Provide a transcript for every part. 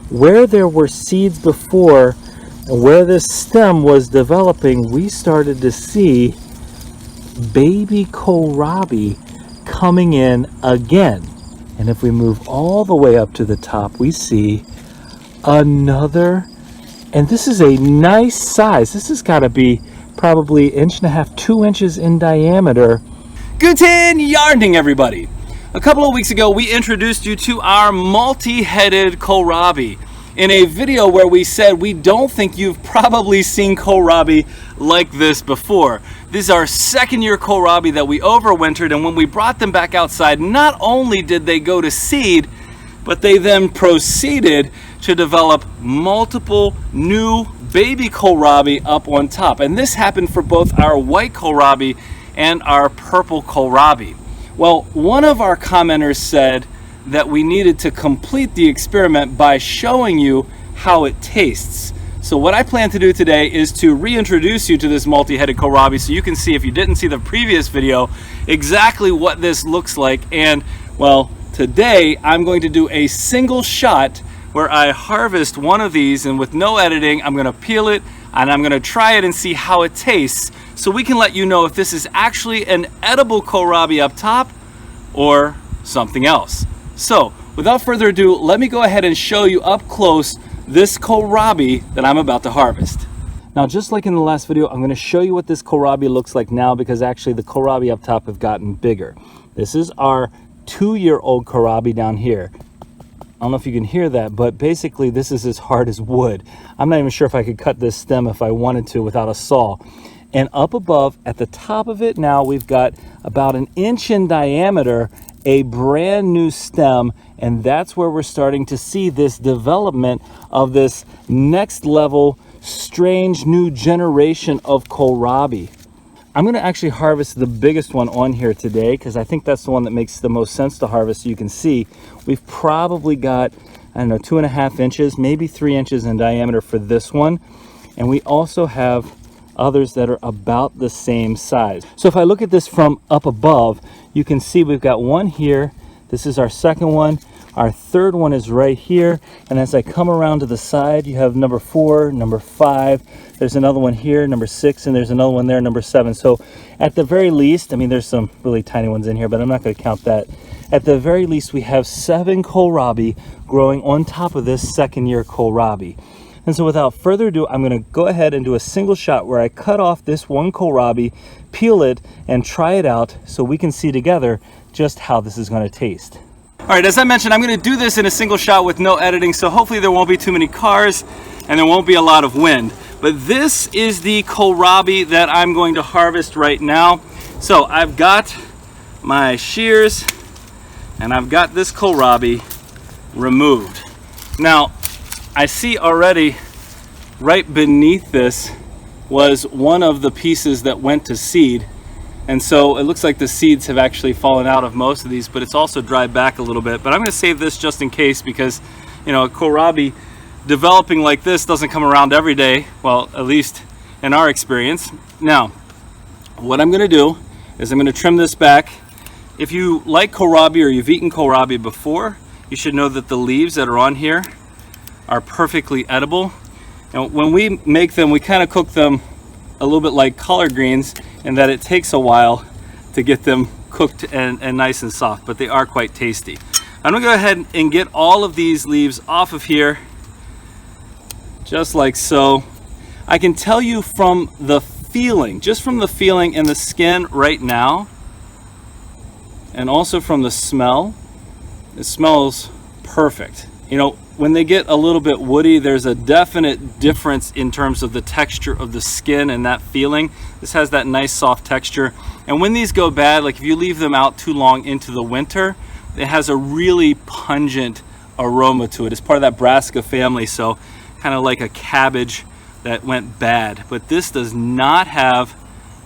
where there were seeds before and where this stem was developing, we started to see baby kohlrabi coming in again. And if we move all the way up to the top, we see another, and this is a nice size. This has got to be probably 1.5 to 2 inches in diameter. Guten Yardening, everybody. A couple of weeks ago, we introduced you to our multi-headed kohlrabi in a video where we said we don't think you've probably seen kohlrabi like this before. This is our second year kohlrabi that we overwintered, and when we brought them back outside, not only did they go to seed, but they then proceeded to develop multiple new baby kohlrabi up on top. And this happened for both our white kohlrabi and our purple kohlrabi. Well, one of our commenters said that we needed to complete the experiment by showing you how it tastes. So what I plan to do today is to reintroduce you to this multi-headed kohlrabi so you can see, if you didn't see the previous video, exactly what this looks like. And well, today I'm going to do a single shot where I harvest one of these, and with no editing, I'm gonna peel it and I'm gonna try it and see how it tastes, so we can let you know if this is actually an edible kohlrabi up top or something else. So without further ado, let me go ahead and show you up close this kohlrabi that I'm about to harvest. Now, just like in the last video, I'm going to show you what this kohlrabi looks like now, because actually the kohlrabi up top have gotten bigger. This is our 2-year-old kohlrabi down here. I don't know if you can hear that, but basically this is as hard as wood. I'm not even sure if I could cut this stem if I wanted to without a saw. And up above, at the top of it now, we've got about 1 inch in diameter, a brand new stem, and that's where we're starting to see this development of this next level, strange new generation of kohlrabi. I'm going to actually harvest the biggest one on here today, because I think that's the one that makes the most sense to harvest. So you can see we've probably got, I don't know, 2.5 inches, maybe 3 inches in diameter for this one. And we also have others that are about the same size. So if I look at this from up above, you can see we've got one here. This is our second one. Our third one is right here. And as I come around to the side, you have number 4, number 5. There's another one here, number 6, and there's another one there, number 7. So at the very least, I mean, there's some really tiny ones in here, but I'm not going to count that. At the very least, we have 7 kohlrabi growing on top of this second-year kohlrabi. And so without further ado, I'm going to go ahead and do a single shot where I cut off this one kohlrabi, peel it, and try it out so we can see together just how this is going to taste. All right, as I mentioned, I'm going to do this in a single shot with no editing, so hopefully there won't be too many cars and there won't be a lot of wind. But this is the kohlrabi that I'm going to harvest right now. So I've got my shears and I've got this kohlrabi removed. Now, I see already right beneath this was one of the pieces that went to seed. And so it looks like the seeds have actually fallen out of most of these, but it's also dried back a little bit. But I'm gonna save this just in case, because, you know, a kohlrabi developing like this doesn't come around every day. Well, at least in our experience. Now, what I'm gonna do is I'm gonna trim this back. If you like kohlrabi or you've eaten kohlrabi before, you should know that the leaves that are on here are perfectly edible. And when we make them, we kind of cook them a little bit like collard greens, in that it takes a while to get them cooked and nice and soft, but they are quite tasty. I'm gonna go ahead and get all of these leaves off of here, just like so. I can tell you from the feeling, just from the feeling in the skin right now, and also from the smell, it smells perfect. You know, when they get a little bit woody, there's a definite difference in terms of the texture of the skin and that feeling. This has that nice soft texture. And when these go bad, like if you leave them out too long into the winter, it has a really pungent aroma to it. It's part of that brassica family, so kind of like a cabbage that went bad. But this does not have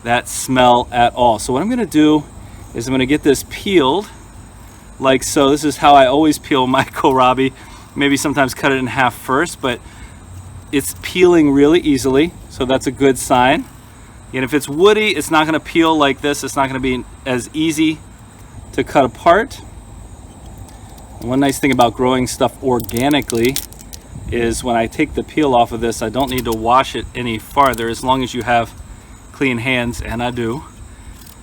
that smell at all. So what I'm gonna do is I'm gonna get this peeled like so. This is how I always peel my kohlrabi. Maybe sometimes cut it in half first, but it's peeling really easily, so that's a good sign. And if it's woody, it's not going to peel like this. It's not going to be as easy to cut apart. And one nice thing about growing stuff organically is when I take the peel off of this, I don't need to wash it any farther as long as you have clean hands, and I do.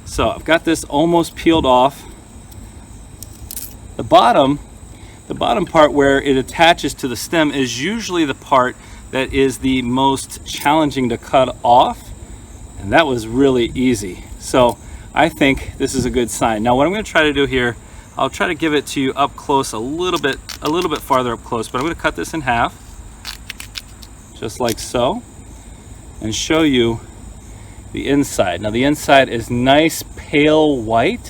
So I've got this almost peeled off. The bottom part where it attaches to the stem is usually the part that is the most challenging to cut off, and that was really easy. So I think this is a good sign. Now what I'm going to try to do here, I'll try to give it to you up close a little bit farther up close, but I'm going to cut this in half, just like so, and show you the inside. Now the inside is nice pale white,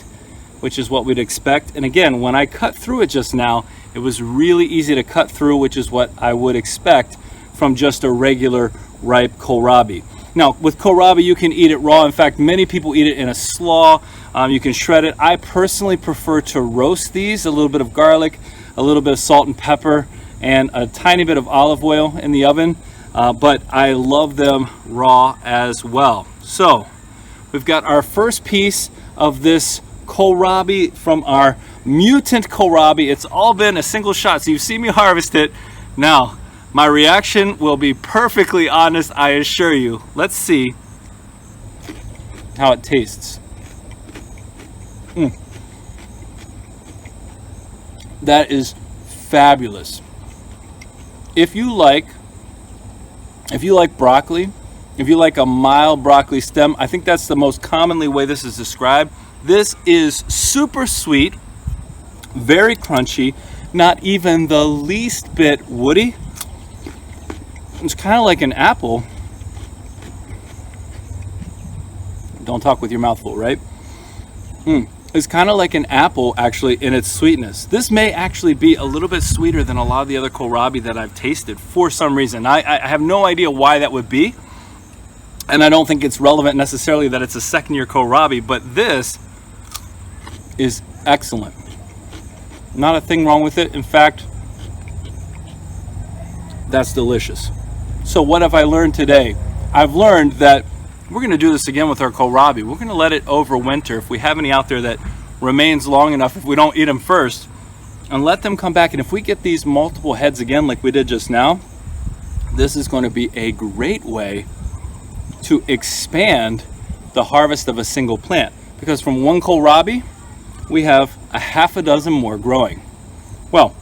which is what we'd expect. And again, when I cut through it just now, it was really easy to cut through, which is what I would expect from just a regular ripe kohlrabi. Now with kohlrabi, you can eat it raw. In fact, many people eat it in a slaw. You can shred it. I personally prefer to roast these, a little bit of garlic, a little bit of salt and pepper, and a tiny bit of olive oil in the oven. But I love them raw as well. So we've got our first piece of this kohlrabi from our Mutant Kohlrabi. It's all been a single shot, so you've seen me harvest it. Now, my reaction will be perfectly honest, I assure you. Let's see how it tastes. That is fabulous. If you like broccoli, if you like a mild broccoli stem, I think that's the most commonly way this is described. This is super sweet, very crunchy, not even the least bit woody. It's kind of like an apple. Don't talk with your mouth full, right? It's kind of like an apple actually in its sweetness. This may actually be a little bit sweeter than a lot of the other kohlrabi that I've tasted for some reason. I have no idea why that would be. And I don't think it's relevant necessarily that it's a second-year kohlrabi, but this is excellent. Not a thing wrong with it. In fact, that's delicious. So what have I learned today? I've learned that we're going to do this again with our kohlrabi. We're going to let it overwinter. If we have any out there that remains long enough, if we don't eat them first, and let them come back. And if we get these multiple heads again like we did just now, this is going to be a great way to expand the harvest of a single plant. Because from one kohlrabi, we have a half a dozen more growing. Well,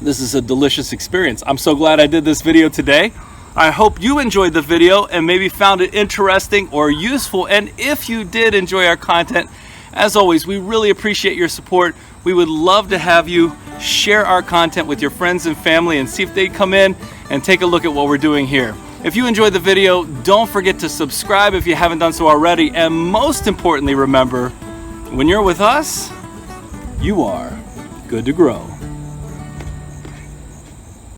this is a delicious experience. I'm so glad I did this video today. I hope you enjoyed the video and maybe found it interesting or useful. And if you did enjoy our content, as always, we really appreciate your support. We would love to have you share our content with your friends and family and see if they'd come in and take a look at what we're doing here. If you enjoyed the video, don't forget to subscribe if you haven't done so already. And most importantly, remember, when you're with us, you are good to grow.